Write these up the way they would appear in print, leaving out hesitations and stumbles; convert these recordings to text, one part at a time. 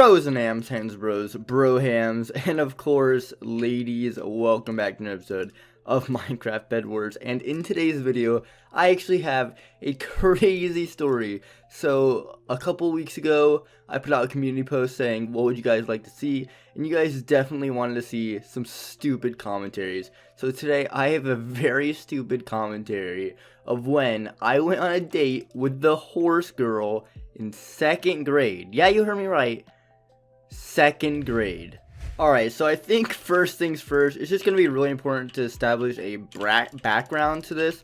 Bros and hams, hands bros, bro hams, and of course, ladies, welcome back to an episode of Minecraft Bed Wars. And in today's video, I actually have a crazy story. So, a couple weeks ago, I put out a community post saying, what would you guys like to see? And you guys definitely wanted to see some stupid commentaries. So today, I have a very stupid commentary of when I went on a date with the horse girl in 2nd grade. Yeah, you heard me right. 2nd grade. Alright, so I think first things first, it's just going to be really important to establish a background to this.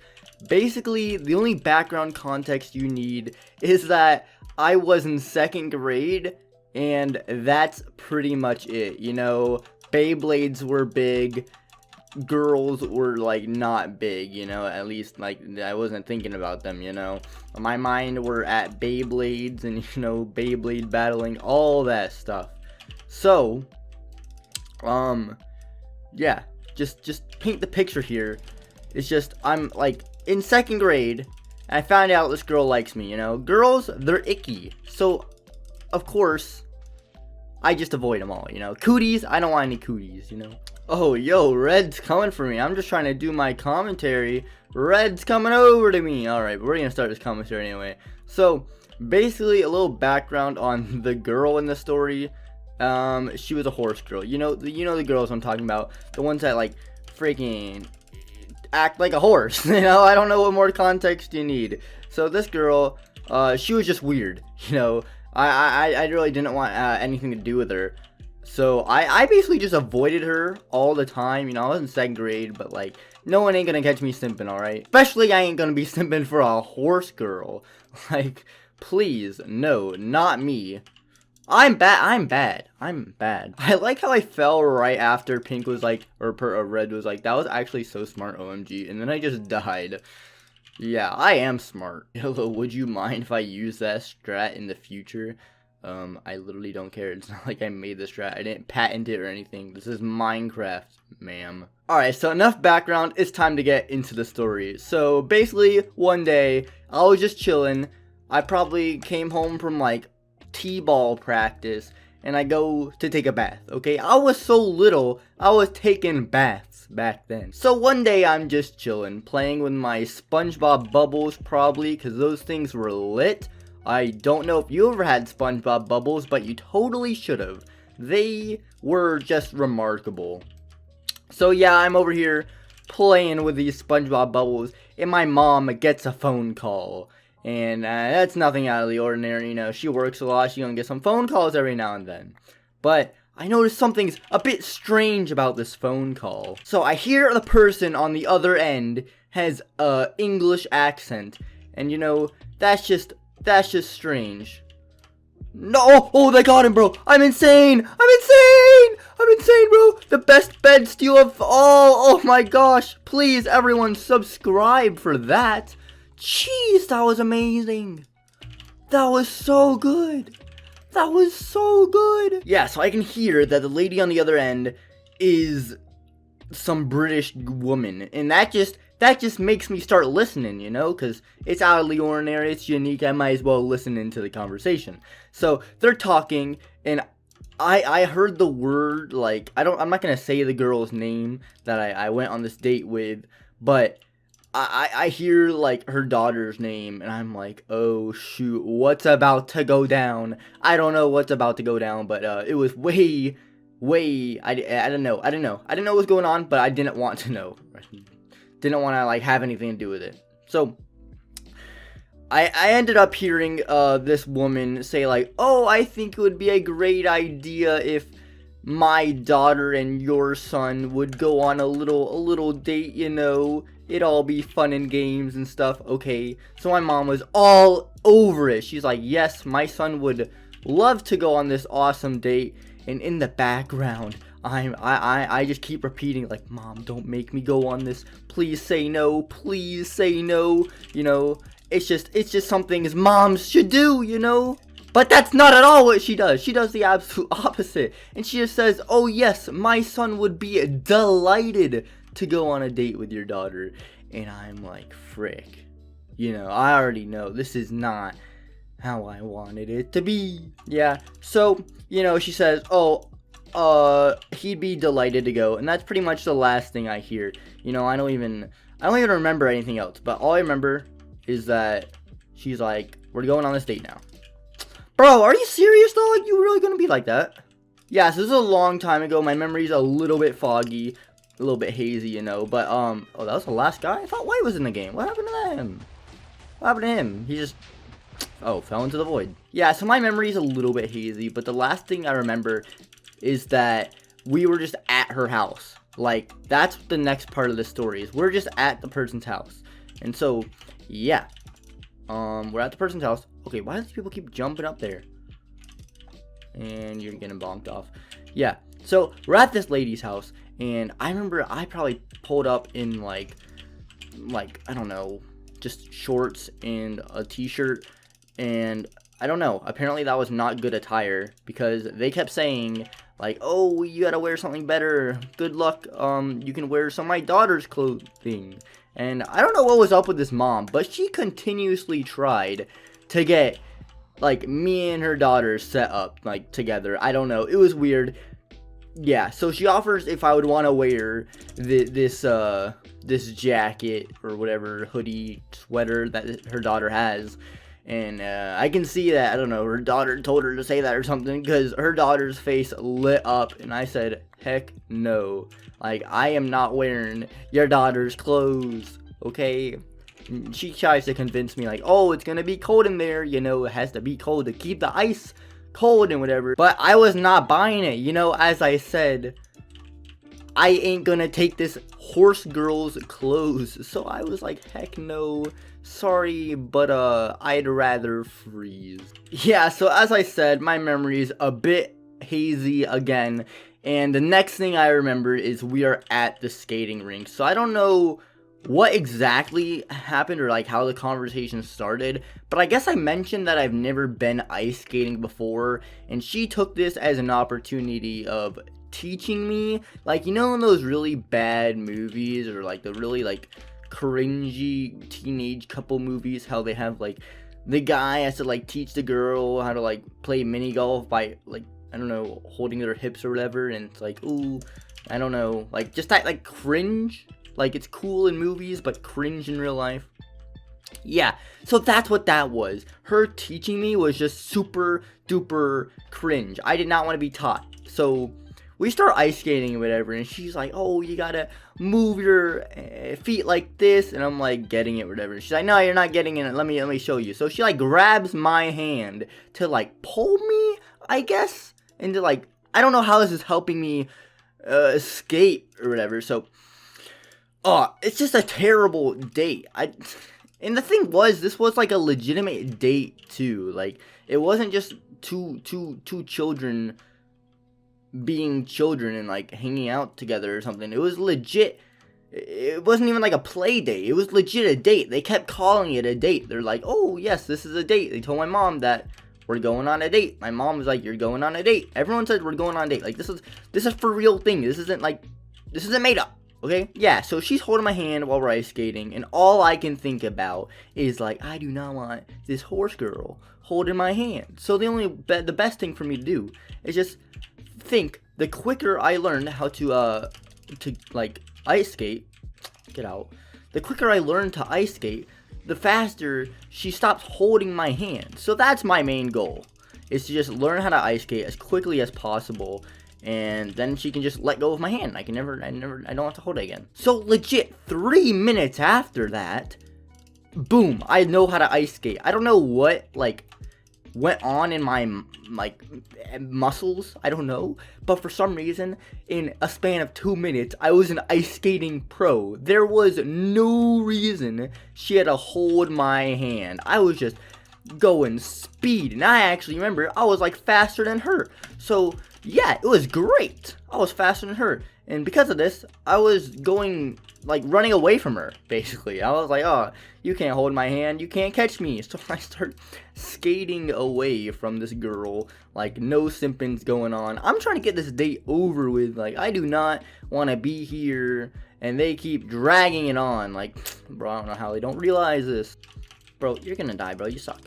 Basically, the only background context you need is that I was in 2nd grade, and that's pretty much it. You know, Beyblades were big, girls were like not big, you know, at least like I wasn't thinking about them, you know. My mind were at Beyblades and, you know, Beyblade battling, all that stuff. So, yeah, just paint the picture here. It's just, I'm like in 2nd grade, and I found out this girl likes me, you know. Girls, they're icky. So, of course, I just avoid them all, you know. Cooties, I don't want any cooties, you know. Oh, yo, Red's coming for me. I'm just trying to do my commentary. Red's coming over to me. Alright, we're gonna start this commentary anyway. So, basically, a little background on the girl in the story. She was a horse girl. You know the girls I'm talking about. The ones that, like, freaking act like a horse. You know, I don't know what more context you need. So, this girl, she was just weird. You know, I really didn't want anything to do with her. So, I basically just avoided her all the time. You know, I was in 2nd grade, but, like, no one ain't gonna catch me simping, alright? Especially, I ain't gonna be simping for a horse girl. Like, please, no, not me. I'm bad. I like how I fell right after Pink was like, or Red was like, that was actually so smart, OMG. And then I just died. Yeah, I am smart. Hello, would you mind if I use that strat in the future? I literally don't care. It's not like I made this strat. I didn't patent it or anything. This is Minecraft, ma'am. Alright, so enough background. It's time to get into the story. So, basically, one day, I was just chilling. I probably came home from, like, T-ball practice, and I go to take a bath, okay? I was so little, I was taking baths back then. So one day, I'm just chilling, playing with my SpongeBob bubbles, probably, because those things were lit. I don't know if you ever had SpongeBob bubbles, but you totally should have. They were just remarkable. So yeah, I'm over here playing with these SpongeBob bubbles, and my mom gets a phone call. And that's nothing out of the ordinary, you know. She works a lot, she's gonna get some phone calls every now and then. But I noticed something's a bit strange about this phone call. So I hear the person on the other end has a English accent. And you know, that's just strange. No, oh, they got him, bro. I'm insane, bro. The best bed steal of all. Oh my gosh, please everyone subscribe for that. Jeez, that was amazing. That was so good. Yeah, so I can hear that the lady on the other end is some British woman. And that just makes me start listening, you know, because it's out of the ordinary, it's unique, I might as well listen into the conversation. So, they're talking, and I heard the word, like, I'm not going to say the girl's name that I went on this date with, but I hear, like, her daughter's name, and I'm like, oh, shoot, what's about to go down? I don't know what's about to go down, but, it was way, I didn't know what was going on, but I didn't want to know. Didn't want to, like, have anything to do with it. So, I ended up hearing, this woman say, like, oh, I think it would be a great idea if my daughter and your son would go on a little date, you know. It'd all be fun and games and stuff. Okay, so my mom was all over it. She's like, yes, my son would love to go on this awesome date. And in the background, I just keep repeating, like, Mom, don't make me go on this. Please say no. Please say no. You know, it's just something as moms should do, you know. But that's not at all what she does. She does the absolute opposite. And she just says, oh yes, my son would be delighted to go on a date with your daughter. And I'm like, frick. You know, I already know this is not how I wanted it to be. Yeah, so, you know, she says, oh, he'd be delighted to go, and that's pretty much the last thing I hear. You know, I don't even remember anything else, but all I remember is that she's like, we're going on this date now. Bro, are you serious though? Like, you really gonna be like that? Yeah, so this is a long time ago. My memory's a little bit foggy, a little bit hazy, you know, but, oh, that was the last guy? I thought White was in the game. What happened to him? What happened to him? He just, oh, fell into the void. Yeah, so my memory's a little bit hazy, but the last thing I remember is that we were just at her house. Like, that's the next part of the story, is we're just at the person's house. And so, yeah. We're at the person's house. Okay, why do these people keep jumping up there? And you're getting bonked off. Yeah, so we're at this lady's house, and I remember I probably pulled up in like I don't know, just shorts and a t-shirt, and I don't know, apparently that was not good attire, because they kept saying like, oh, you gotta wear something better, good luck, you can wear some of my daughter's clothing. And I don't know what was up with this mom, but she continuously tried to get like me and her daughter set up like together. I don't know, it was weird. Yeah, so she offers if I would want to wear this jacket or whatever, hoodie, sweater that her daughter has. And I can see that, I don't know, her daughter told her to say that or something, because her daughter's face lit up, and I said, heck no. Like, I am not wearing your daughter's clothes, okay? She tries to convince me, like, oh, it's gonna be cold in there, you know, it has to be cold to keep the ice cold and whatever. But I was not buying it, you know, as I said, I ain't gonna take this horse girl's clothes. So I was like, heck no, sorry, but I'd rather freeze. Yeah, so as I said, my memory's a bit hazy again, and the next thing I remember is we are at the skating rink. So I don't know what exactly happened or like how the conversation started, but I guess I mentioned that I've never been ice skating before, and she took this as an opportunity of teaching me, like, you know, in those really bad movies or like the really like cringy teenage couple movies, how they have like the guy has to like teach the girl how to like play mini golf by like, I don't know, holding their hips or whatever, and it's like, ooh, I don't know, like just that like cringe. Like, it's cool in movies, but cringe in real life. Yeah, so that's what that was. Her teaching me was just super duper cringe. I did not want to be taught. So we start ice skating or whatever, and she's like, oh, you gotta move your feet like this, and I'm like, getting it or whatever. She's like, no, you're not getting it, let me show you. So she like grabs my hand to like pull me, I guess, into like, I don't know how this is helping me skate or whatever. So oh, it's just a terrible date. And the thing was, this was like a legitimate date too. Like, it wasn't just two children being children and like hanging out together or something. It was legit. It wasn't even like a play date. It was legit a date. They kept calling it a date. They're like, oh yes, this is a date. They told my mom that we're going on a date. My mom was like, you're going on a date. Everyone said we're going on a date. Like, this is for real thing. This isn't made up. Okay? Yeah, so she's holding my hand while we're ice skating, and all I can think about is, like, I do not want this horse girl holding my hand. So the best thing for me to do is just think, the quicker I learn how to like, ice skate, the quicker I learn to ice skate, the faster she stops holding my hand. So that's my main goal, is to just learn how to ice skate as quickly as possible, and then she can just let go of my hand. I don't have to hold it again. So legit 3 minutes after that, boom, I know how to ice skate. I don't know what like went on in my like muscles, I don't know, but for some reason in a span of 2 minutes I was an ice skating pro. There was no reason she had to hold my hand. I was just going speed, and I actually remember I was like faster than her. So yeah, it was great. I was faster than her, and because of this, I was going like running away from her, basically. I was like, oh, you can't hold my hand, you can't catch me. So I start skating away from this girl, like no simpings going on. I'm trying to get this date over with. Like, I do not want to be here, and they keep dragging it on. Like, bro, I don't know how they don't realize this. Bro, you're gonna die, bro. You suck.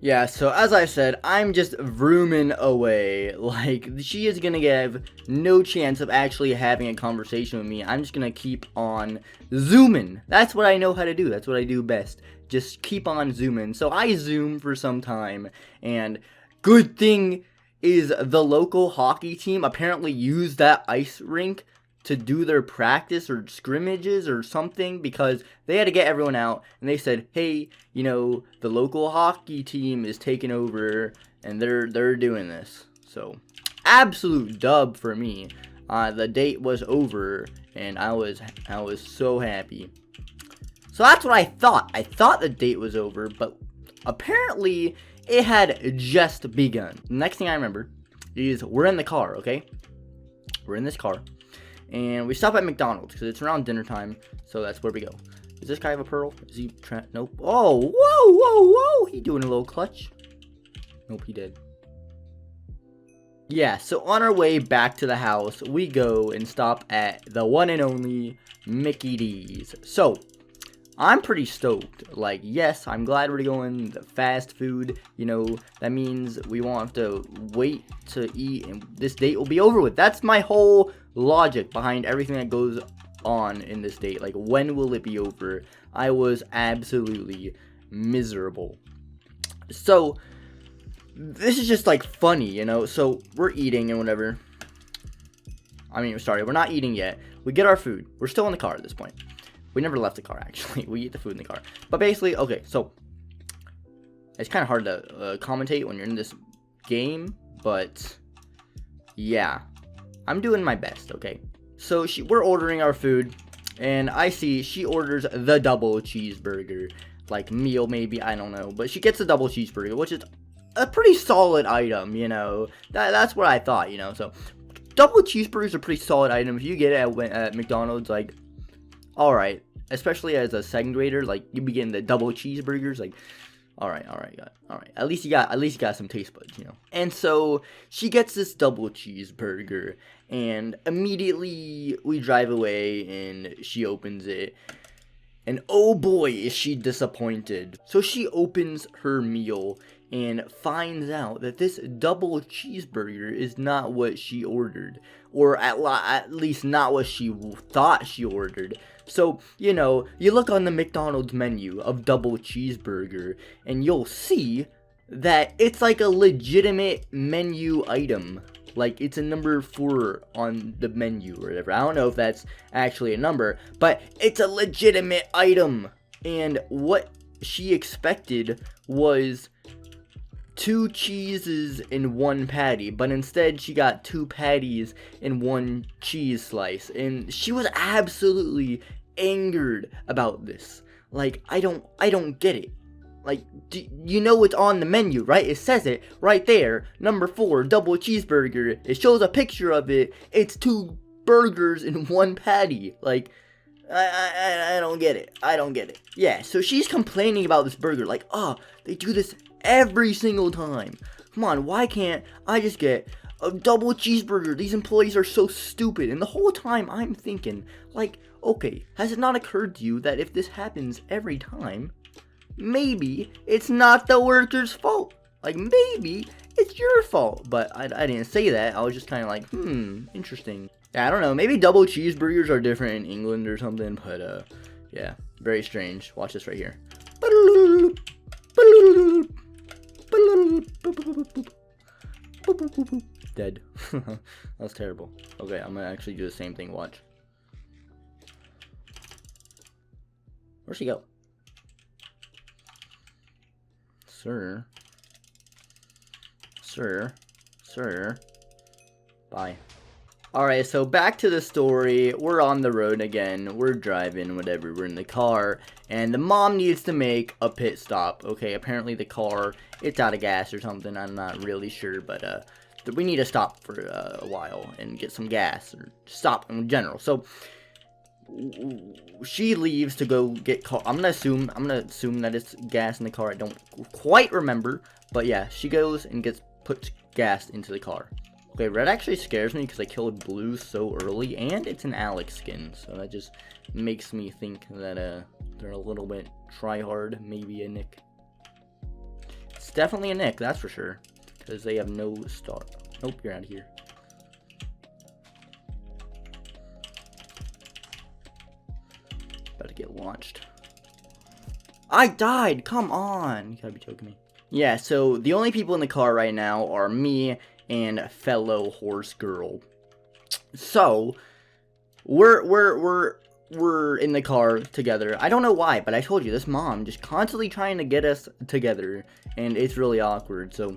Yeah, so as I said, I'm just vrooming away. Like, she is gonna give no chance of actually having a conversation with me. I'm just gonna keep on zooming. That's what I know how to do. That's what I do best. Just keep on zooming. So I zoom for some time, and good thing is the local hockey team apparently used that ice rink to do their practice or scrimmages or something, because they had to get everyone out, and they said, hey, you know, the local hockey team is taking over and they're doing this. So absolute dub for me. The date was over and I was so happy. So that's what I thought. I thought the date was over, but apparently it had just begun. The next thing I remember is we're in the car, okay? We're in this car. And we stop at McDonald's because it's around dinner time, so that's where we go. Does this guy have a pearl? Is he nope. Oh, whoa. He doing a little clutch. Nope, he did. Yeah, so on our way back to the house, we go and stop at the one and only Mickey D's. So, I'm pretty stoked. Like, yes, I'm glad we're going the fast food. You know, that means we won't have to wait to eat and this date will be over with. That's my whole logic behind everything that goes on in this date. Like, when will it be over? I was absolutely miserable. So, this is just like funny, you know? So, we're eating and whatever. I mean, sorry, we're not eating yet. We get our food. We're still in the car at this point. We never left the car, actually. We eat the food in the car. But basically, okay, so it's kind of hard to commentate when you're in this game, but yeah, I'm doing my best, okay? So we're ordering our food, and I see she orders the double cheeseburger, like meal maybe, I don't know, but she gets the double cheeseburger, which is a pretty solid item, you know? That's what I thought, you know? So double cheeseburgers are a pretty solid item. If you get it at McDonald's, like, alright, especially as a second grader, like, you be getting the double cheeseburgers, like, alright, at least you got some taste buds, you know. And so, she gets this double cheeseburger, and immediately we drive away, and she opens it, and oh boy, is she disappointed. So she opens her meal, and finds out that this double cheeseburger is not what she ordered, or at least not what she thought she ordered. So, you know, you look on the McDonald's menu of double cheeseburger, and you'll see that it's like a legitimate menu item. Like, it's a number 4 on the menu or whatever. I don't know if that's actually a number, but it's a legitimate item. And what she expected was 2 cheeses in 1 patty, but instead she got 2 patties in 1 cheese slice, and she was absolutely angered about this. Like, I don't get it. Like, you know it's on the menu, right? It says it right there, number 4, double cheeseburger. It shows a picture of it. It's 2 burgers in 1 patty. Like, I don't get it. I don't get it. Yeah, so she's complaining about this burger, like, oh, they do this every single time. Come on, why can't I just get a double cheeseburger? These employees are so stupid. And the whole time I'm thinking, like, okay, has it not occurred to you that if this happens every time, maybe it's not the worker's fault? Like, maybe it's your fault. But I didn't say that. I was just kind of like, interesting. Yeah, I don't know. Maybe double cheeseburgers are different in England or something. But, yeah, very strange. Watch this right here. Dead. That's terrible. Okay, I'm gonna actually do the same thing. Watch. Where'd she go? Sir. Bye. Alright, so back to the story. We're on the road again. We're driving, whatever. We're in the car. And the mom needs to make a pit stop. Okay, apparently the car, it's out of gas or something. I'm not really sure, but we need to stop for a while and get some gas. Or stop in general. So, she leaves to go get car. I'm gonna assume that it's gas in the car. I don't quite remember. But yeah, she goes and puts gas into the car. Okay, red actually scares me because I killed blue so early, and it's an Alex skin, so that just makes me think that they're a little bit try-hard, maybe a Nick. It's definitely a Nick, that's for sure. Because they have no star. Nope, you're out of here. About to get launched. I died! Come on! You gotta be joking me. Yeah, so the only people in the car right now are me and fellow horse girl. So, we're in the car together. I don't know why, but I told you, this mom just constantly trying to get us together, and it's really awkward. So,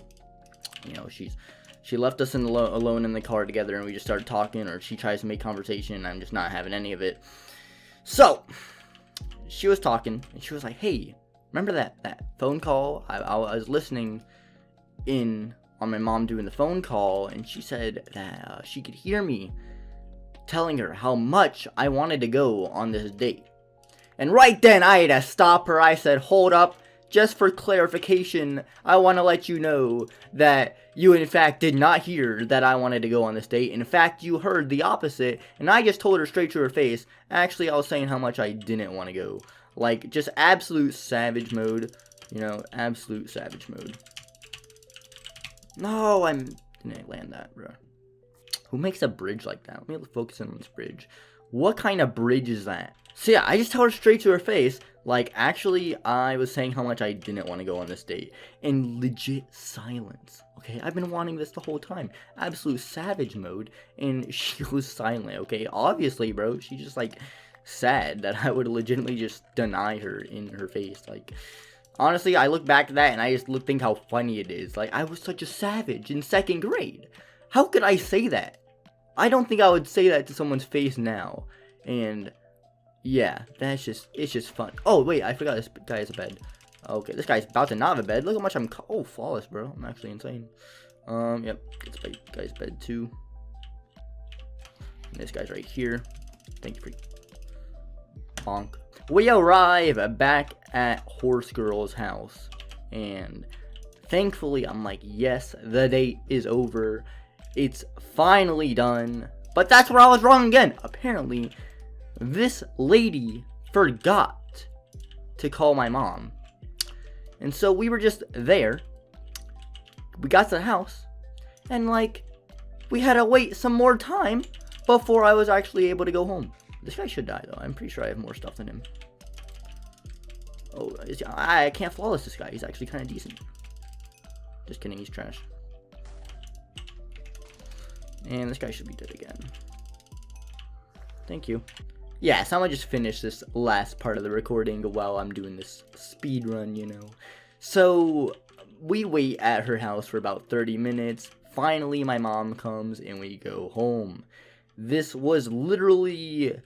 you know, she left us alone in the car together, and we just started talking, or she tries to make conversation, and I'm just not having any of it. So, she was talking, and she was like, hey, remember that phone call? I was listening in on my mom doing the phone call, and she said that she could hear me telling her how much I wanted to go on this date. And right then, I had to stop her. I said, hold up, just for clarification, I want to let you know that you in fact did not hear that I wanted to go on this date. In fact, you heard the opposite, and I just told her straight to her face, actually I was saying how much I didn't want to go. Like, just absolute savage mode, you know, absolute savage mode. No, I didn't land that, bro. Who makes a bridge like that? Let me focus in on this bridge. What kind of bridge is that? So yeah, I just told her straight to her face, like, actually, I was saying how much I didn't want to go on this date. In legit silence, okay? I've been wanting this the whole time. Absolute savage mode, and she was silent, okay? Obviously, bro, she's just, like, sad that I would legitimately just deny her in her face, like... Honestly, I look back to that, and I just think how funny it is. Like, I was such a savage in 2nd grade. How could I say that? I don't think I would say that to someone's face now. And, yeah, it's just fun. Oh, wait, I forgot this guy has a bed. Okay, this guy's about to not have a bed. Look how much I'm, oh, flawless, bro. I'm actually insane. Yep, this guy's bed, too. And this guy's right here. Thank you for... Bonk. We arrive back at Horse Girl's house. And, thankfully, I'm like, yes, the date is over. It's finally done. But that's where I was wrong again. Apparently, this lady forgot to call my mom. And so we were just there. We got to the house. And like, we had to wait some more time before I was actually able to go home. This guy should die though. I'm pretty sure I have more stuff than him. Oh, I can't flawless this guy. He's actually kind of decent. Just kidding, he's trash. And this guy should be dead again. Thank you. Yeah, so I'm gonna just finish this last part of the recording while I'm doing this speed run, you know. So, we wait at her house for about 30 minutes. Finally, my mom comes and we go home. This was literally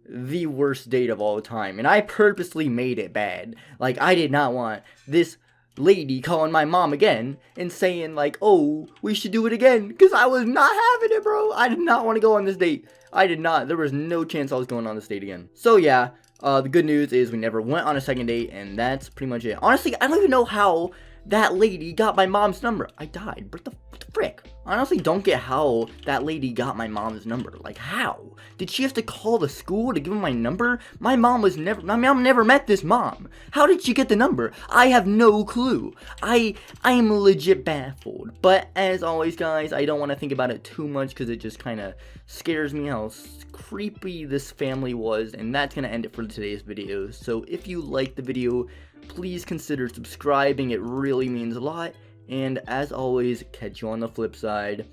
the worst date of all time. And I purposely made it bad. Like, I did not want this lady calling my mom again and saying like, oh, we should do it again, because I was not having it, bro. I did not want to go on this date. I did not. There was no chance I was going on this date again. So yeah, the good news is we never went on a second date, and that's pretty much it. Honestly, I don't even know how that lady got my mom's number. I died. What the frick? I honestly don't get how that lady got my mom's number. Like, how? Did she have to call the school to give him my number? My mom never met this mom. How did she get the number? I have no clue. I am legit baffled. But as always, guys, I don't want to think about it too much because it just kind of scares me how creepy this family was. And that's going to end it for today's video. So if you liked the video, please consider subscribing. It really means a lot. And as always, catch you on the flip side.